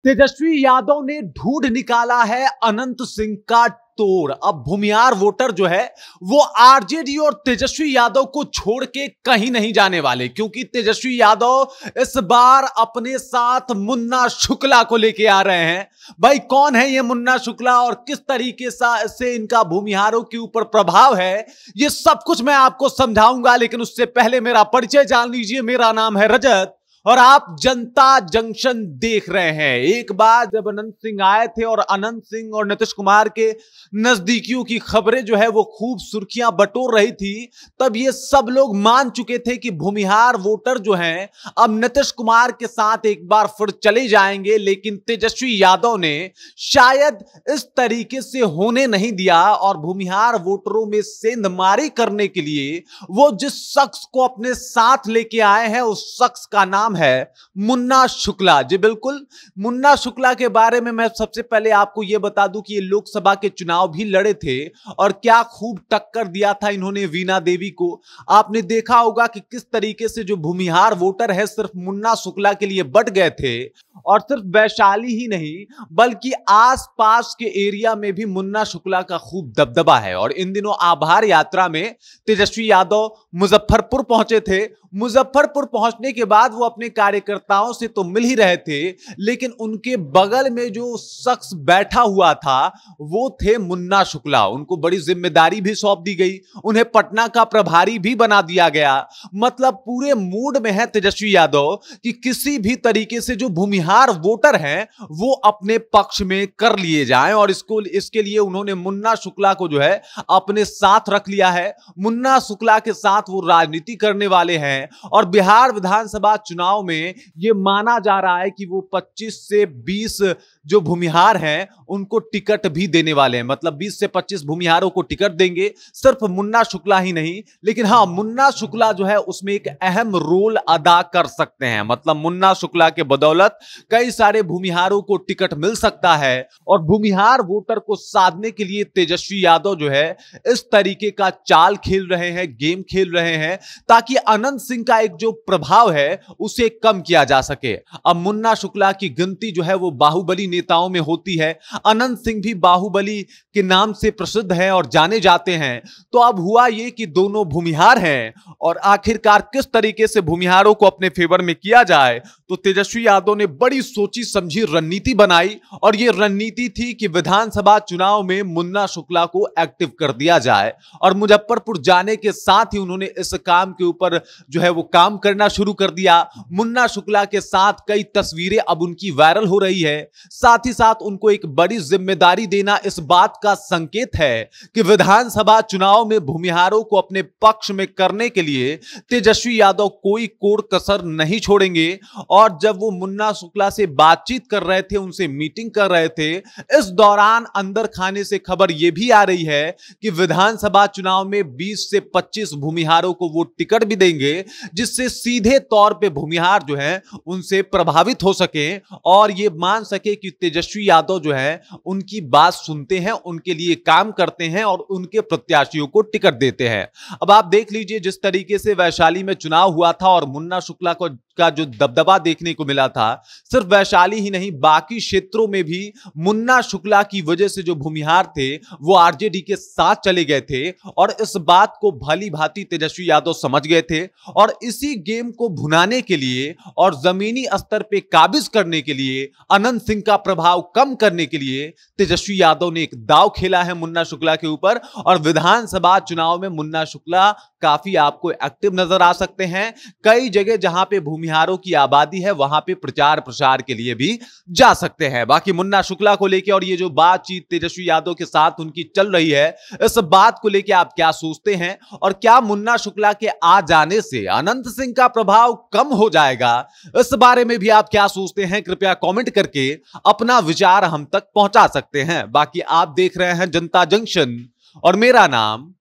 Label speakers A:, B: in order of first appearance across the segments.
A: तेजस्वी यादव ने ढूंढ निकाला है अनंत सिंह का तोड़। अब भूमिहार वोटर जो है वो आरजेडी और तेजस्वी यादव को छोड़ के कहीं नहीं जाने वाले, क्योंकि तेजस्वी यादव इस बार अपने साथ मुन्ना शुक्ला को लेके आ रहे हैं। भाई कौन है ये मुन्ना शुक्ला और किस तरीके से इनका भूमिहारों के ऊपर प्रभाव है, ये सब कुछ मैं आपको समझाऊंगा। लेकिन उससे पहले मेरा परिचय जान लीजिए। मेरा नाम है रजत और आप जनता जंक्शन देख रहे हैं। एक बार जब अनंत सिंह आए थे और अनंत सिंह और नीतीश कुमार के नजदीकियों की खबरें जो है वो खूब सुर्खियां बटोर रही थी, तब ये सब लोग मान चुके थे कि भूमिहार वोटर जो हैं अब नीतीश कुमार के साथ एक बार फिर चले जाएंगे। लेकिन तेजस्वी यादव ने शायद इस तरीके से होने नहीं दिया और भूमिहार वोटरों में सेंधमारी करने के लिए वो जिस शख्स को अपने साथ लेके आए हैं उस शख्स का नाम है मुन्ना शुक्ला। जी बिल्कुल, मुन्ना शुक्ला के बारे में मैं सबसे पहले आपको यह बता दूं कि ये लोकसभा के चुनाव भी लड़े थे और क्या खूब टक्कर दिया था इन्होंने वीणा देवी को। आपने देखा होगा कि किस तरीके से जो भूमिहार वोटर है सिर्फ मुन्ना शुक्ला के लिए बट गए थे। और सिर्फ वैशाली ही नहीं बल्कि आसपास के एरिया में भी मुन्ना शुक्ला का खूब दबदबा है। और इन दिनों आभार यात्रा में तेजस्वी यादव मुजफ्फरपुर पहुंचे थे। मुजफ्फरपुर पहुंचने के बाद वो अपने कार्यकर्ताओं से तो मिल ही रहे थे, लेकिन उनके बगल में जो शख्स बैठा हुआ था वो थे मुन्ना शुक्ला। उनको बड़ी जिम्मेदारी भी सौंप दी गई, उन्हें पटना का प्रभारी भी बना दिया गया। मतलब पूरे मूड में है तेजस्वी यादव कि किसी भी तरीके से जो भूमिहार वोटर हैं वो अपने पक्ष में कर लिए जाएं। और इसके लिए उन्होंने मुन्ना शुक्ला को जो है अपने साथ रख लिया है। मुन्ना शुक्ला के साथ वो राजनीति करने वाले हैं और बिहार विधानसभा चुनाव में यह माना जा रहा है कि वो 25 से 20 जो भूमिहार हैं उनको टिकट भी देने वाले हैं। मतलब 20 से 25 भूमिहारों को टिकट देंगे। सिर्फ मुन्ना शुक्ला ही नहीं, लेकिन हां, मुन्ना शुक्ला जो है उसमें एक अहम रोल अदा कर सकते हैं। मतलब मुन्ना शुक्ला के बदौलत कई सारे भूमिहारों को टिकट मिल सकता है। और भूमिहार वोटर को साधने के लिए तेजस्वी यादव जो है इस तरीके का चाल खेल रहे हैं, गेम खेल रहे हैं, ताकि अनंत सिंह का एक जो प्रभाव है उसे कम किया जा सके। अब मुन्ना शुक्ला की गिनती जो है वो बाहुबली नेताओं में होती है। अनंत सिंह भी बाहुबली के नाम से प्रसिद्ध हैं और जाने जाते हैं। तो अब हुआ ये कि दोनों भूमिहार हैं और आखिरकार किस तरीके से भूमिहारों को अपने फेवर में किया जाए, तो तेजस्वी यादव ने बड़ी सोची समझी रणनीति बनाई। और यह रणनीति थी कि विधानसभा चुनाव में मुन्ना शुक्ला को एक्टिव कर दिया जाए। और मुजफ्फरपुर जाने के साथ ही उन्होंने इस काम के ऊपर जो है वो काम करना शुरू कर दिया। मुन्ना शुक्ला के साथ कई तस्वीरें अब उनकी वायरल हो रही है। साथ ही साथ उनको एक बड़ी जिम्मेदारी देना इस बात का संकेत है कि विधानसभा चुनाव में भूमिहारों को अपने पक्ष में करने के लिए तेजस्वी यादव कोई कोर कसर नहीं छोड़ेंगे। और जब वो मुन्ना शुक्ला से बातचीत कर रहे थे, उनसे मीटिंग कर रहे थे, इस दौरान अंदर खाने से खबर यह भी आ रही है कि विधानसभा चुनाव में 20 से 25 भूमिहारों को वो टिकट भी देंगे, जिससे सीधे तौर पे भूमिहार जो है उनसे प्रभावित हो सके और ये मान सके कि तेजस्वी यादव जो है उनकी बात सुनते हैं, उनके लिए काम करते हैं और उनके प्रत्याशियों को टिकट देते हैं। अब आप देख लीजिए जिस तरीके से वैशाली में चुनाव हुआ था और मुन्ना शुक्ला को का जो दबदबा देखने को मिला था, सिर्फ वैशाली ही नहीं बाकी क्षेत्रों में भी मुन्ना शुक्ला की वजह से जो भूमिहार थे वो आरजेडी के साथ चले गए थे। और इस बात को भली भांति तेजस्वी यादव समझ गए थे और इसी गेम को भुनाने के लिए और जमीनी स्तर पे काबिज करने के लिए, अनंत सिंह का प्रभाव कम करने के लिए तेजस्वी यादव ने एक दांव खेला है मुन्ना शुक्ला के ऊपर। और विधानसभा चुनाव में मुन्ना शुक्ला काफी आपको एक्टिव नजर आ सकते हैं। कई जगह जहां पे भूमिहारों की आबादी है वहां पे प्रचार प्रसार के लिए भी जा सकते हैं। बाकी मुन्ना शुक्ला को लेकर और ये जो बातचीत तेजस्वी यादव के साथ उनकी चल रही है, इस बात को लेकर आप क्या सोचते हैं और क्या मुन्ना शुक्ला के आ जाने से अनंत सिंह का प्रभाव कम हो जाएगा, इस बारे में भी आप क्या सोचते हैं? कृपया कमेंट करके अपना विचार हम तक पहुंचा सकते हैं। बाकी आप देख रहे हैं जनता जंक्शन और मेरा नाम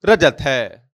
A: रजत है।